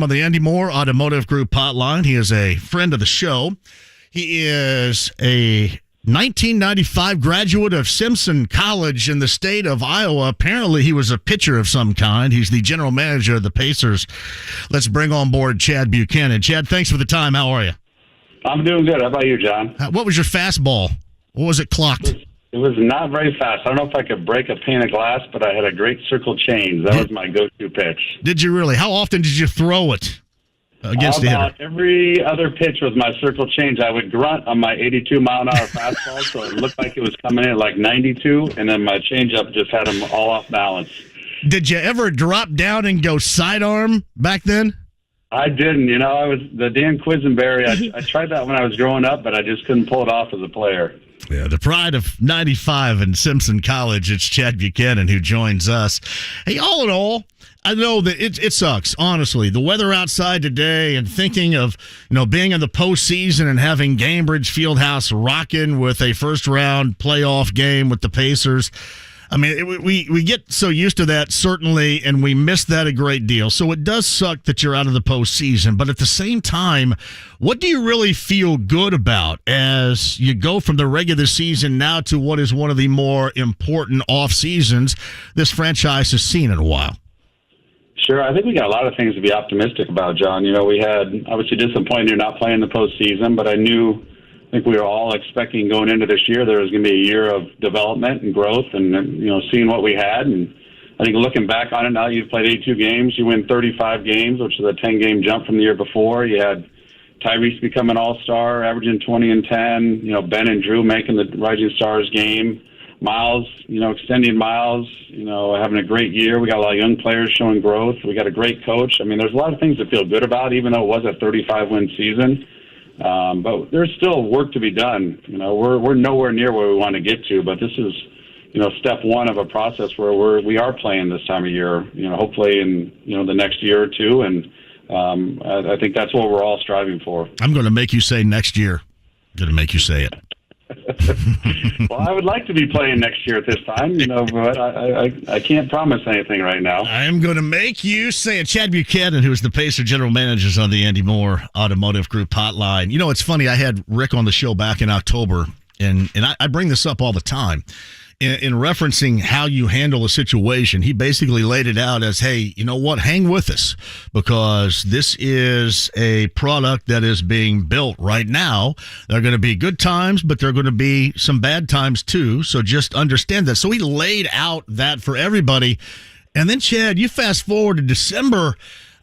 On the Andy Moore Automotive Group hotline. He is a friend of the show. He is a 1995 graduate of Simpson College in the state of Iowa. Apparently, he was a pitcher of some kind. He's the general manager of the Pacers. Let's bring on board Chad Buchanan. Chad, thanks for the time. How are you? I'm doing good. How about you, John? What was your fastball? What was it clocked? It was not very fast. I don't know if I could break a pane of glass, but I had a great circle change. That was my go-to pitch. Did you really? How often did you throw it against the hitter? About every other pitch was my circle change. I would grunt on my 82-mile-an-hour fastball, so it looked like it was coming in at like 92, and then my changeup just had them all off balance. Did you ever drop down and go sidearm back then? I didn't. I was the Dan Quisenberry. I tried that when I was growing up, but I just couldn't pull it off as a player. Yeah, the pride of 95 in Simpson College. It's Chad Buchanan who joins us. Hey, all in all, I know that it sucks, honestly. The weather outside today and thinking of, being in the postseason and having Gainbridge Fieldhouse rocking with a first-round playoff game with the Pacers. I mean, we get so used to that, certainly, and we miss that a great deal. So it does suck that you're out of the postseason. But at the same time, what do you really feel good about as you go from the regular season now to what is one of the more important off seasons this franchise has seen in a while? Sure. I think we got a lot of things to be optimistic about, John. We had obviously disappointed not playing the postseason, but I think we were all expecting going into this year there was going to be a year of development and growth and, seeing what we had. And I think looking back on it now, you've played 82 games. You win 35 games, which is a 10-game jump from the year before. You had Tyrese become an all-star, averaging 20 and 10. Ben and Drew making the Rising Stars game. Miles, extending Miles, having a great year. We got a lot of young players showing growth. We got a great coach. I mean, there's a lot of things to feel good about, even though it was a 35-win season. But there's still work to be done. We're nowhere near where we want to get to, but this is, step one of a process where we are playing this time of year, hopefully in, the next year or two. And I think that's what we're all striving for. I'm going to make you say next year. I'm going to make you say it. Well, I would like to be playing next year at this time, but I can't promise anything right now. I'm going to make you say it. Chad Buchanan, who is the Pacer general manager on the Andy Moore Automotive Group hotline. It's funny. I had Rick on the show back in October, and I bring this up all the time. In referencing how you handle a situation, he basically laid it out as, hey, you know what, hang with us, because this is a product that is being built right now. There are going to be good times, but there are going to be some bad times too, so just understand that. So he laid out that for everybody. And then, Chad, you fast forward to December.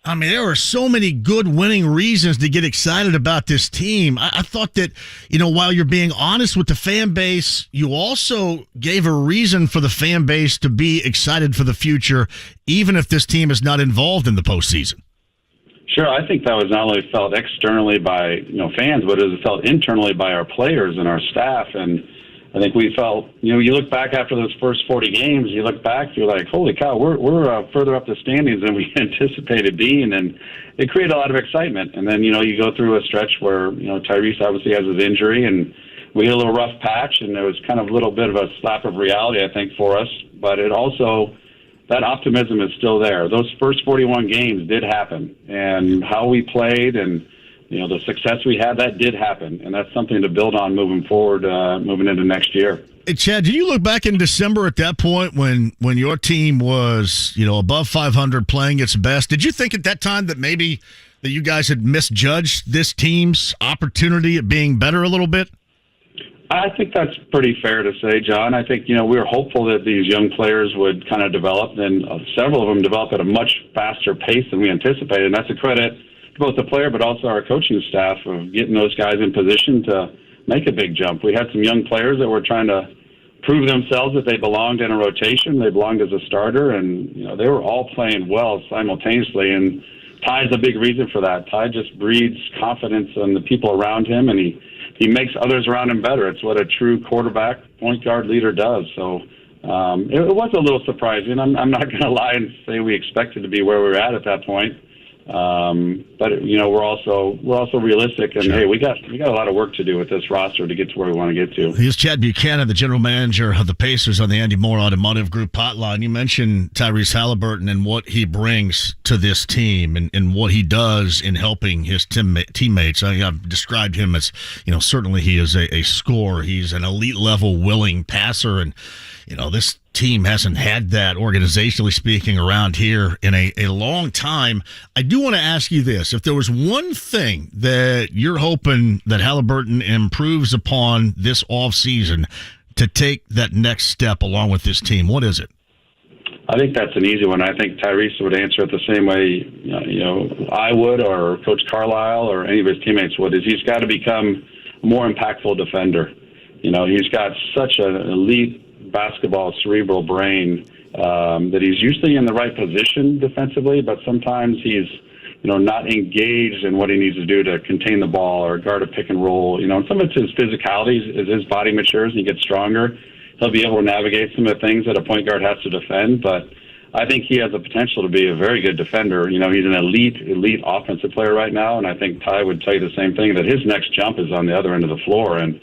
I mean, there are so many good winning reasons to get excited about this team. I thought that, while you're being honest with the fan base, you also gave a reason for the fan base to be excited for the future, even if this team is not involved in the postseason. Sure. I think that was not only felt externally by, fans, but it was felt internally by our players and our staff. And I think we felt, you look back after those first 40 games, you're like, holy cow, we're further up the standings than we anticipated being, and it created a lot of excitement. And then, you go through a stretch where, Tyrese obviously has his injury, and we hit a little rough patch, and there was kind of a little bit of a slap of reality, I think, for us. But it also, that optimism is still there. Those first 41 games did happen, and how we played and the success we had, that did happen, and that's something to build on moving forward, moving into next year. Hey, Chad, did you look back in December at that point when your team was, above 500, playing its best? Did you think at that time that maybe that you guys had misjudged this team's opportunity at being better a little bit? I think that's pretty fair to say, John. I think, we were hopeful that these young players would kind of develop, and several of them developed at a much faster pace than we anticipated, and that's a credit both the player but also our coaching staff of getting those guys in position to make a big jump. We had some young players that were trying to prove themselves that they belonged in a rotation, they belonged as a starter, and they were all playing well simultaneously. And Ty's a big reason for that. Ty just breeds confidence in the people around him, and he makes others around him better. It's what a true quarterback, point guard leader does. So it was a little surprising. I'm not going to lie and say we expected to be where we were at that point. But we're also realistic, and hey, we got a lot of work to do with this roster to get to where we want to get to. Here's Chad Buchanan, the general manager of the Pacers on the Andy Moore Automotive Group hotline. You mentioned Tyrese Halliburton and what he brings to this team and what he does in helping his teammates. I've described him as, certainly he is a scorer. He's an elite level willing passer, and this team hasn't had that, organizationally speaking, around here in a long time. I do want to ask you this. If there was one thing that you're hoping that Halliburton improves upon this offseason to take that next step along with this team, what is it? I think that's an easy one. I think Tyrese would answer it the same way I would, or Coach Carlisle, or any of his teammates would, is he's got to become a more impactful defender. He's got such an elite basketball cerebral brain that he's usually in the right position defensively, but sometimes he's not engaged in what he needs to do to contain the ball or guard a pick and roll. And some of it's his physicality. As his body matures and he gets stronger, he'll be able to navigate some of the things that a point guard has to defend. But I think he has the potential to be a very good defender. He's an elite offensive player right now, and I think Ty would tell you the same thing, that his next jump is on the other end of the floor. And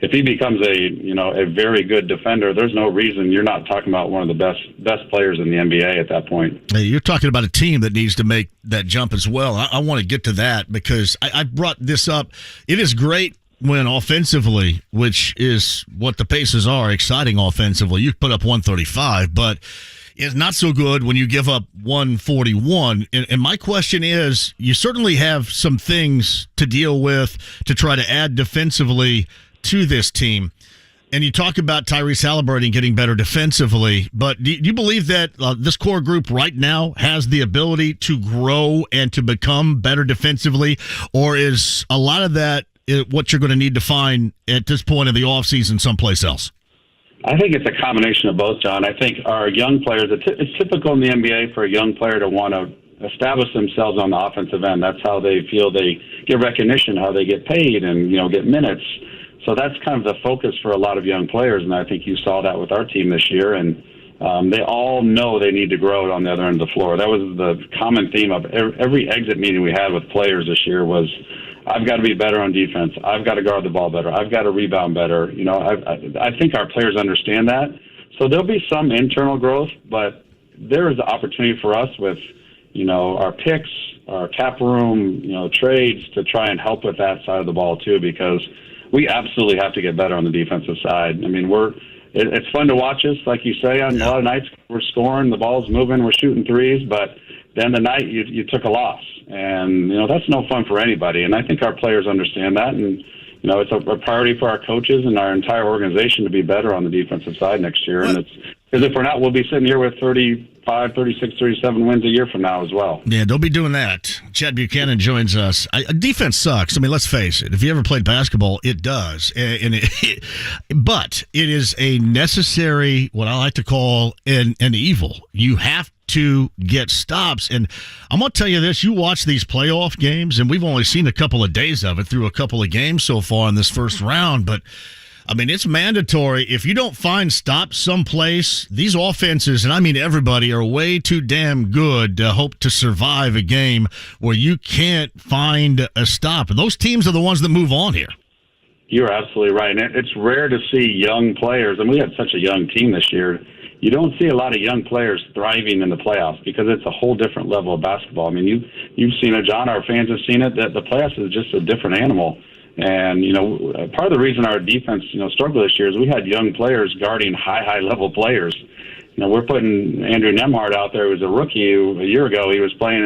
if he becomes a very good defender, there's no reason you're not talking about one of the best players in the NBA at that point. Hey, you're talking about a team that needs to make that jump as well. I want to get to that because I brought this up. It is great when offensively, which is what the Pacers are, exciting offensively, you put up 135, but it's not so good when you give up 141. And my question is, you certainly have some things to deal with to try to add defensively to this team. And you talk about Tyrese Halliburton getting better defensively, but do you believe that this core group right now has the ability to grow and to become better defensively? Or is a lot of that what you're going to need to find at this point in the offseason someplace else? I think it's a combination of both, John. I think our young players, it's typical in the NBA for a young player to want to establish themselves on the offensive end. That's how they feel they get recognition, how they get paid and, get minutes. So that's kind of the focus for a lot of young players, and I think you saw that with our team this year. And they all know they need to grow on the other end of the floor. That was the common theme of every exit meeting we had with players this year was, I've got to be better on defense. I've got to guard the ball better. I've got to rebound better. I think our players understand that. So there'll be some internal growth, but there is the opportunity for us with, our picks, our cap room, trades to try and help with that side of the ball too, because we absolutely have to get better on the defensive side. I mean, it's fun to watch us, like you say, on a lot of nights we're scoring, the ball's moving, we're shooting threes, but then the night you took a loss. And, that's no fun for anybody. And I think our players understand that. And, it's a priority for our coaches and our entire organization to be better on the defensive side next year. And because if we're not, we'll be sitting here with 35, 36, 37 wins a year from now as well. Yeah, don't be doing that. Chad Buchanan joins us. Defense sucks. I mean, let's face it. If you ever played basketball, it does. But it is a necessary, what I like to call an evil. You have to get stops. And I'm going to tell you this, you watch these playoff games, and we've only seen a couple of days of it through a couple of games so far in this first round, but I mean, it's mandatory. If you don't find stops someplace, these offenses, and I mean everybody, are way too damn good to hope to survive a game where you can't find a stop. And those teams are the ones that move on here. You're absolutely right. And it's rare to see young players, and we had such a young team this year. You don't see a lot of young players thriving in the playoffs because it's a whole different level of basketball. I mean, you've seen it, John. Our fans have seen it. That the playoffs is just a different animal. And, part of the reason our defense, struggled this year is we had young players guarding high-level players. We're putting Andrew Nembhard out there, who was a rookie a year ago. He was playing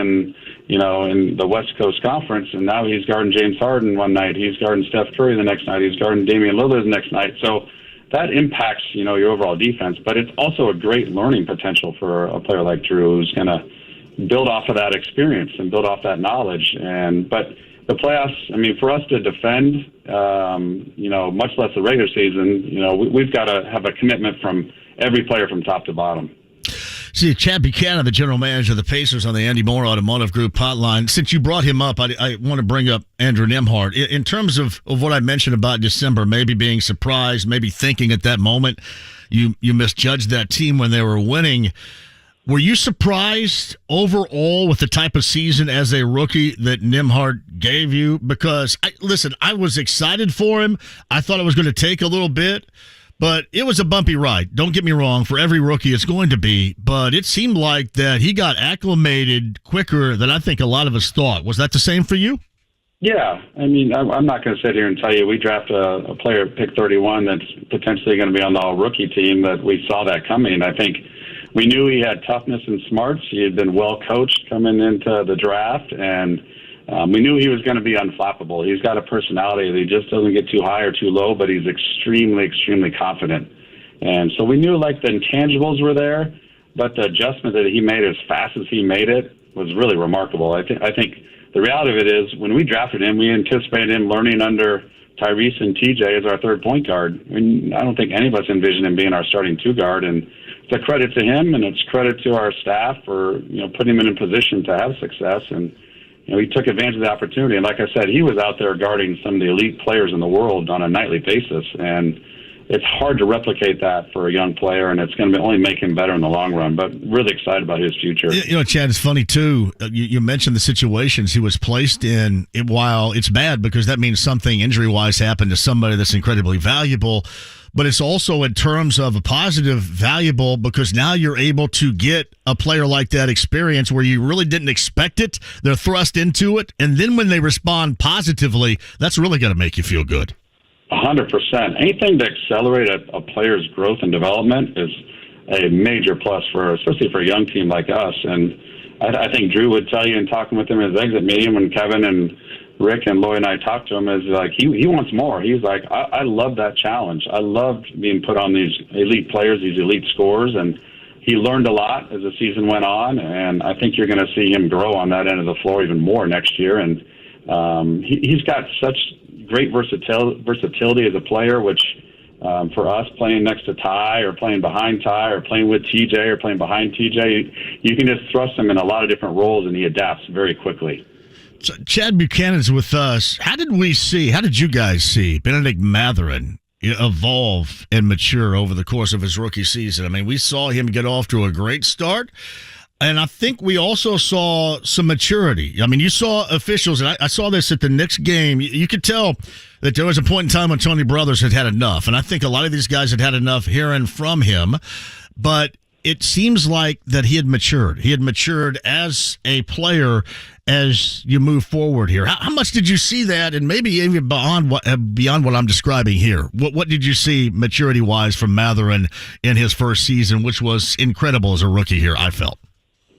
in the West Coast Conference, and now he's guarding James Harden one night. He's guarding Steph Curry the next night. He's guarding Damian Lillard the next night. So that impacts, your overall defense. But it's also a great learning potential for a player like Drew, who's going to build off of that experience and build off that knowledge. But the playoffs, I mean, for us to defend, much less the regular season, we've got to have a commitment from every player from top to bottom. See, Chad Buchanan, the general manager of the Pacers on the Andy Moore Automotive Group hotline. Since you brought him up, I want to bring up Andrew Nembhard. In terms of what I mentioned about December, maybe being surprised, maybe thinking at that moment you misjudged that team when they were winning. Were you surprised overall with the type of season as a rookie that Nembhard gave you? Because, I was excited for him. I thought it was going to take a little bit, but it was a bumpy ride. Don't get me wrong. For every rookie, it's going to be. But it seemed like that he got acclimated quicker than I think a lot of us thought. Was that the same for you? Yeah. I mean, I'm not going to sit here and tell you we draft a player at pick 31 that's potentially going to be on the all-rookie team, that we saw that coming. I think we knew he had toughness and smarts. He had been well coached coming into the draft, and we knew he was going to be unflappable. He's got a personality that he just doesn't get too high or too low, but he's extremely, extremely confident. And so we knew like the intangibles were there, but the adjustment that he made as fast as he made it was really remarkable. I think the reality of it is when we drafted him, we anticipated him learning under Tyrese and TJ as our third point guard. I don't think any of us envisioned him being our starting two guard, and it's a credit to him, and it's credit to our staff for putting him in a position to have success. And he took advantage of the opportunity. And like I said, he was out there guarding some of the elite players in the world on a nightly basis, and it's hard to replicate that for a young player, and it's going to only make him better in the long run. But really excited about his future. Chad, it's funny, too. You mentioned the situations he was placed in. While it's bad because that means something injury-wise happened to somebody that's incredibly valuable, but it's also in terms of a positive valuable because now you're able to get a player like that experience where you really didn't expect it. They're thrust into it, and then when they respond positively, that's really going to make you feel good. 100%. Anything to accelerate a player's growth and development is a major plus especially for a young team like us. And I think Drew would tell you in talking with him at his exit meeting when Kevin and Rick and Lloyd and I talked to him, is like he wants more. He's like, I love that challenge. I loved being put on these elite players, these elite scorers, and he learned a lot as the season went on, and I think you're going to see him grow on that end of the floor even more next year. And he's got such great versatility as a player, which for us playing next to Ty or playing behind Ty or playing with TJ or playing behind TJ, you can just thrust him in a lot of different roles, and he adapts very quickly. So Chad Buchanan's with us. How did you guys see Bennedict Mathurin evolve and mature over the course of his rookie season? I mean, we saw him get off to a great start, and I think we also saw some maturity. I mean, you saw officials, and I saw this at the Knicks game. You could tell that there was a point in time when Tony Brothers had had enough, and I think a lot of these guys had had enough hearing from him, but it seems like that he had matured. He had matured as a player as you move forward here. How much did you see that, and maybe even beyond what I'm describing here? What did you see maturity-wise from Mathurin in his first season, which was incredible as a rookie here, I felt?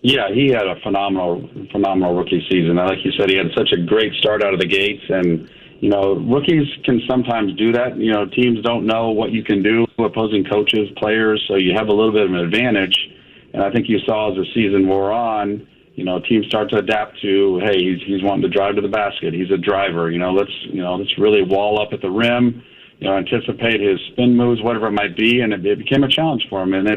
Yeah, he had a phenomenal rookie season. Like you said, he had such a great start out of the gates, and rookies can sometimes do that. Teams don't know what you can do, opposing coaches, players, so you have a little bit of an advantage. And I think you saw as the season wore on, teams start to adapt to, hey, he's wanting to drive to the basket. He's a driver. Let's really wall up at the rim. Anticipate his spin moves, whatever it might be, and it became a challenge for him. And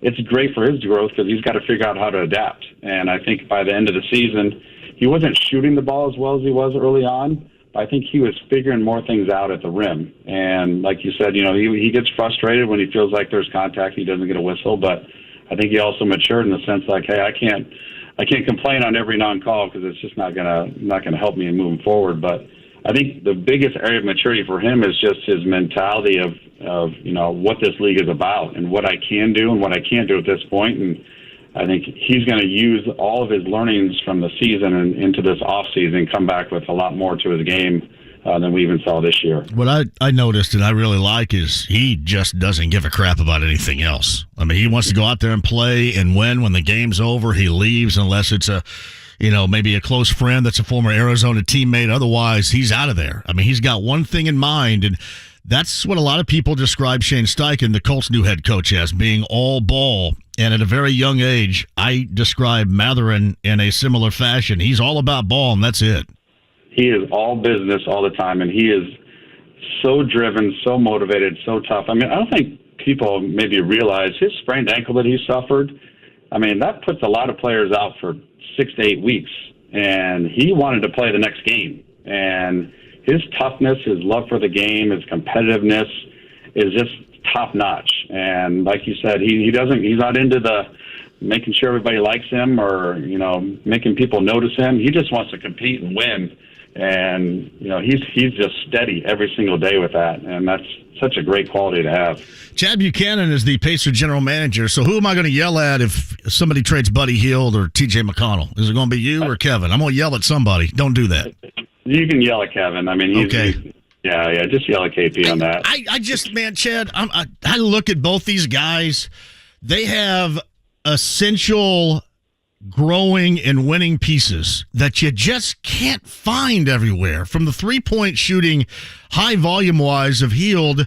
it's great for his growth because he's got to figure out how to adapt. And I think by the end of the season, he wasn't shooting the ball as well as he was early on. I think he was figuring more things out at the rim. And like you said, he gets frustrated when he feels like there's contact. He doesn't get a whistle. But I think he also matured in the sense like, hey, I can't complain on every non-call because it's just not gonna help me in moving forward. But I think the biggest area of maturity for him is just his mentality of what this league is about and what I can do and what I can't do at this point. And I think he's going to use all of his learnings from the season and into this offseason and come back with a lot more to his game than we even saw this year. What I noticed and I really like is he just doesn't give a crap about anything else. I mean, he wants to go out there and play and win. When the game's over, he leaves unless it's maybe a close friend that's a former Arizona teammate. Otherwise, he's out of there. I mean, he's got one thing in mind, and that's what a lot of people describe Shane Steichen, the Colts' new head coach, as being all ball. And at a very young age, I describe Mathurin in a similar fashion. He's all about ball, and that's it. He is all business all the time, and he is so driven, so motivated, so tough. I mean, I don't think people maybe realize his sprained ankle that he suffered. I mean, that puts a lot of players out for 6 to 8 weeks, and he wanted to play the next game. And his toughness, his love for the game, his competitiveness is just top notch. And like you said, he's not into making sure everybody likes him or, making people notice him. He just wants to compete and win. And, he's just steady every single day with that. And that's such a great quality to have. Chad Buchanan is the Pacer general manager. So who am I going to yell at if somebody trades Buddy Hield or TJ McConnell? Is it going to be you or Kevin? I'm going to yell at somebody. Don't do that. You can yell at Kevin. I mean, okay. Yeah, just yell at KP on that. I just, man, Chad, I look at both these guys. They have essential growing and winning pieces that you just can't find everywhere. From the three-point shooting, high volume-wise of Hield,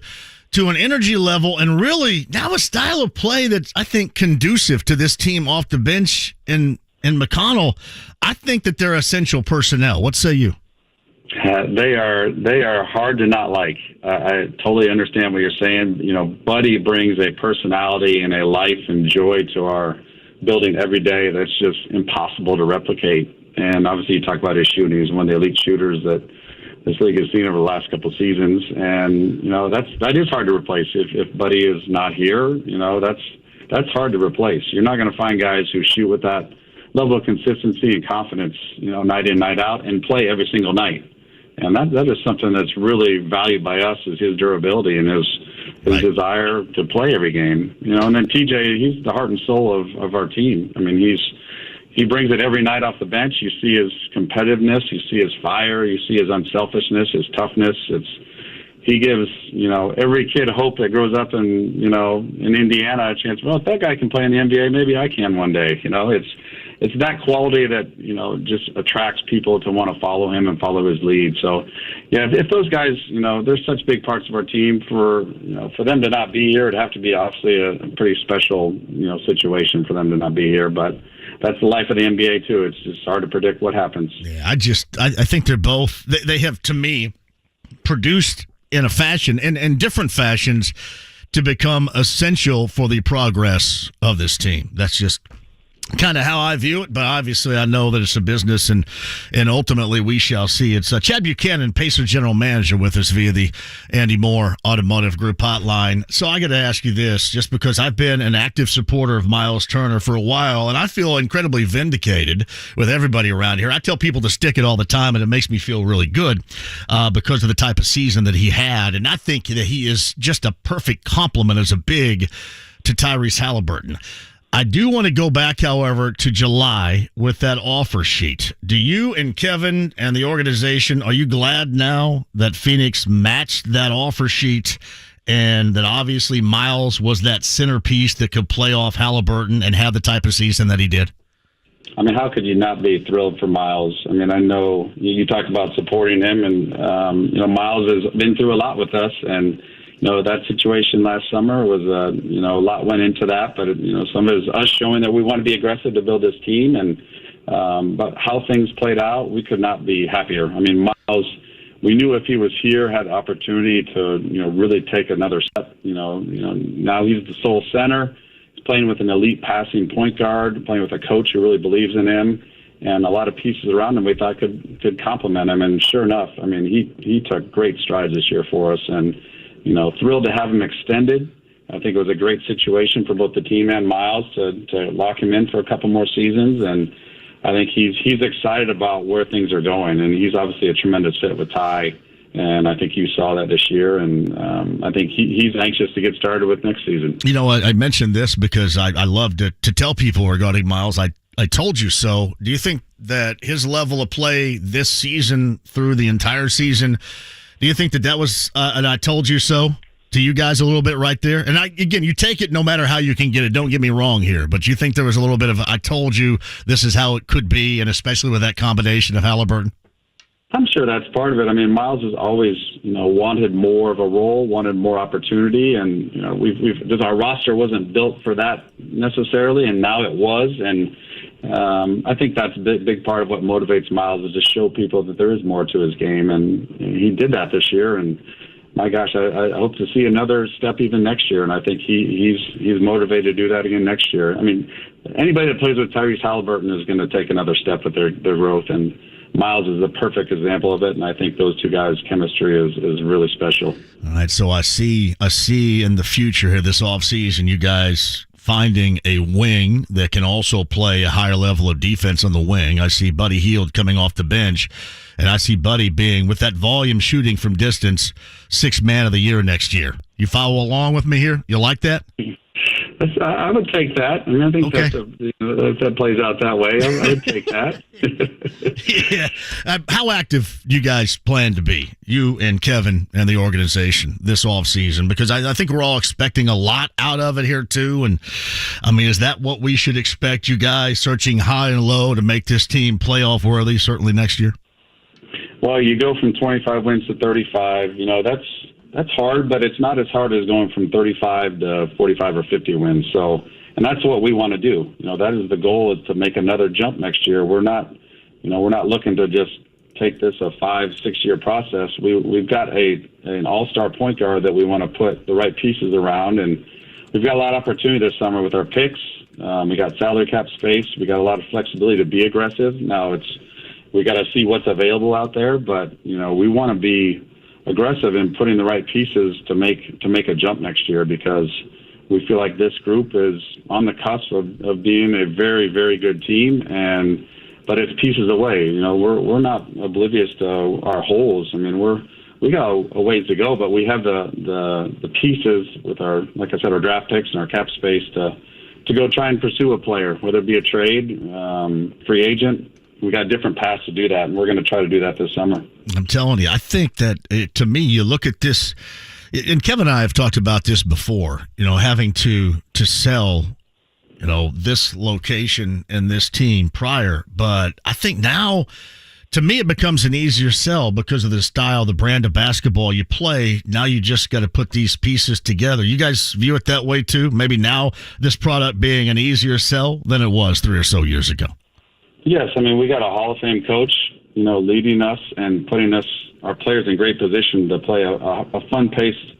to an energy level, and really now a style of play that's, I think, conducive to this team off the bench in McConnell. I think that they're essential personnel. What say you? They are hard to not like. I totally understand what you're saying. Buddy brings a personality and a life and joy to our building every day that's just impossible to replicate. And obviously, you talk about his shooting. He's one of the elite shooters that this league has seen over the last couple of seasons. And that is hard to replace. If Buddy is not here, that's hard to replace. You're not going to find guys who shoot with that level of consistency and confidence, night in, night out, and play every single night. And that is something that's really valued by us, is his durability and his desire to play every game. And then TJ, he's the heart and soul of our team. I mean, he brings it every night off the bench. You see his competitiveness, you see his fire, you see his unselfishness, his toughness. He gives, every kid hope that grows up in Indiana a chance. Well, if that guy can play in the NBA, maybe I can one day. It's that quality that, just attracts people to want to follow him and follow his lead. So, yeah, if those guys, they're such big parts of our team, for them to not be here, it'd have to be obviously a pretty special, situation for them to not be here. But that's the life of the NBA too. It's just hard to predict what happens. Yeah, I think they're both, they have, to me, produced in a fashion, in different fashions, to become essential for the progress of this team. That's just kind of how I view it, but obviously I know that it's a business, and ultimately we shall see. It's Chad Buchanan, Pacer general manager, with us via the Andy Moore Automotive Group hotline. So I got to ask you this, just because I've been an active supporter of Miles Turner for a while, and I feel incredibly vindicated with everybody around here. I tell people to stick it all the time, and it makes me feel really good because of the type of season that he had. And I think that he is just a perfect complement as a big to Tyrese Halliburton. I do want to go back, however, to July with that offer sheet. Do you and Kevin and the organization, are you glad now that Phoenix matched that offer sheet, and that obviously Miles was that centerpiece that could play off Halliburton and have the type of season that he did? I mean, how could you not be thrilled for Miles? I mean, I know you talked about supporting him, and, Miles has been through a lot with us, and that situation last summer was, a lot went into that, but, some of it is us showing that we want to be aggressive to build this team. And, but how things played out, we could not be happier. I mean, Miles, we knew if he was here, had the opportunity to, really take another step. Now he's the sole center. He's playing with an elite passing point guard, playing with a coach who really believes in him, and a lot of pieces around him we thought could complement him. And sure enough, I mean, he took great strides this year for us, and, thrilled to have him extended. I think it was a great situation for both the team and Miles to lock him in for a couple more seasons. And I think he's excited about where things are going. And he's obviously a tremendous fit with Ty. And I think you saw that this year. And I think he's anxious to get started with next season. I mentioned this because I love to tell people regarding Miles, I told you so. Do you think that his level of play this season through the entire season, do you think that was an I told you so to you guys a little bit right there? And again, you take it no matter how you can get it. Don't get me wrong here, but you think there was a little bit of I told you this is how it could be, and especially with that combination of Halliburton? I'm sure that's part of it. I mean, Miles has always, wanted more of a role, wanted more opportunity, and our roster wasn't built for that necessarily, and now it was. And I think that's a big part of what motivates Miles, is to show people that there is more to his game, and he did that this year. And my gosh, I hope to see another step even next year, and I think he's motivated to do that again next year. I mean, anybody that plays with Tyrese Halliburton is going to take another step with their growth, and Miles is a perfect example of it, and I think those two guys' chemistry is really special. All right, so I see in the future here this offseason, you guys finding a wing that can also play a higher level of defense on the wing. I see Buddy Hield coming off the bench, and I see Buddy being, with that volume shooting from distance, sixth man of the year next year. You follow along with me here? You like that? I would take that. I mean, I think Okay. if that plays out that way, I would take that. Yeah. How active do you guys plan to be, you and Kevin and the organization, this offseason? Because I think we're all expecting a lot out of it here, too. And, I mean, is that what we should expect, you guys searching high and low to make this team playoff worthy, certainly next year? Well, you go from 25 wins to 35. You know, that's hard, but it's not as hard as going from 35 to 45 or 50 wins. So, and that's what we want to do. You know, that is the goal, is to make another jump next year. We're not looking to just take this a 5-6 year process. We've got an all-star point guard that we want to put the right pieces around, and we've got a lot of opportunity this summer with our picks. We got salary cap space. We got a lot of flexibility to be aggressive. Now we got to see what's available out there, but you know, we want to be aggressive in putting the right pieces to make a jump next year, because we feel like this group is on the cusp of being a very, very good team, but it's pieces away. You know, we're not oblivious to our holes. I mean, we got a ways to go, but we have the pieces with our, like I said, our draft picks and our cap space to go try and pursue a player, whether it be a trade, free agent. We got different paths to do that, and we're going to try to do that this summer. I'm telling you, I think that, to me, you look at this, and Kevin and I have talked about this before, you know, having to sell, you know, this location and this team prior. But I think now, to me, it becomes an easier sell because of the style, the brand of basketball you play. Now you just got to put these pieces together. You guys view it that way too? Maybe now this product being an easier sell than it was 3 or so years ago. Yes, I mean, we got a Hall of Fame coach, you know, leading us and putting our players in great position to play a fun-paced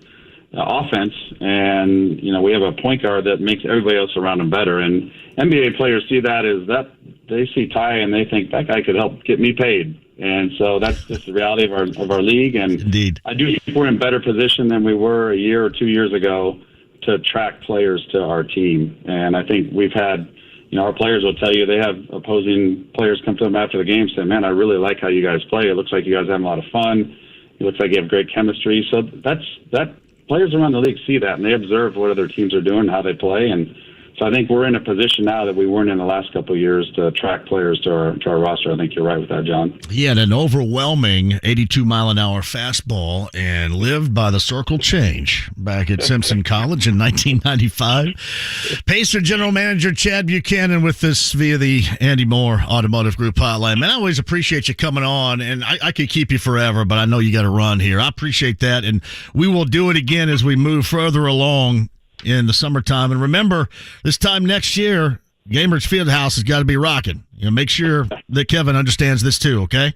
offense. And, you know, we have a point guard that makes everybody else around him better. And NBA players see that they see Ty and they think that guy could help get me paid. And so that's just the reality of our league. And Indeed. I do think we're in better position than we were a year or 2 years ago to attract players to our team. And I think we've had, you know, our players will tell you, they have opposing players come to them after the game saying, man, I really like how you guys play. It looks like you guys have a lot of fun. It looks like you have great chemistry. So that players around the league see that, and they observe what other teams are doing, how they play. And so I think we're in a position now that we weren't in the last couple of years to attract players to our roster. I think you're right with that, John. He had an overwhelming 82-mile-an-hour fastball and lived by the circle change back at Simpson College in 1995. Pacer General Manager Chad Buchanan with us via the Andy Moore Automotive Group hotline. Man, I always appreciate you coming on, and I could keep you forever, but I know you got to run here. I appreciate that, and we will do it again as we move further along in the summertime. And remember, this time next year, Gainbridge Fieldhouse has got to be rocking. You know, make sure that Kevin understands this too, okay?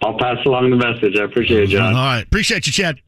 I'll pass along the message. I appreciate it, John. All right. Appreciate you, Chad.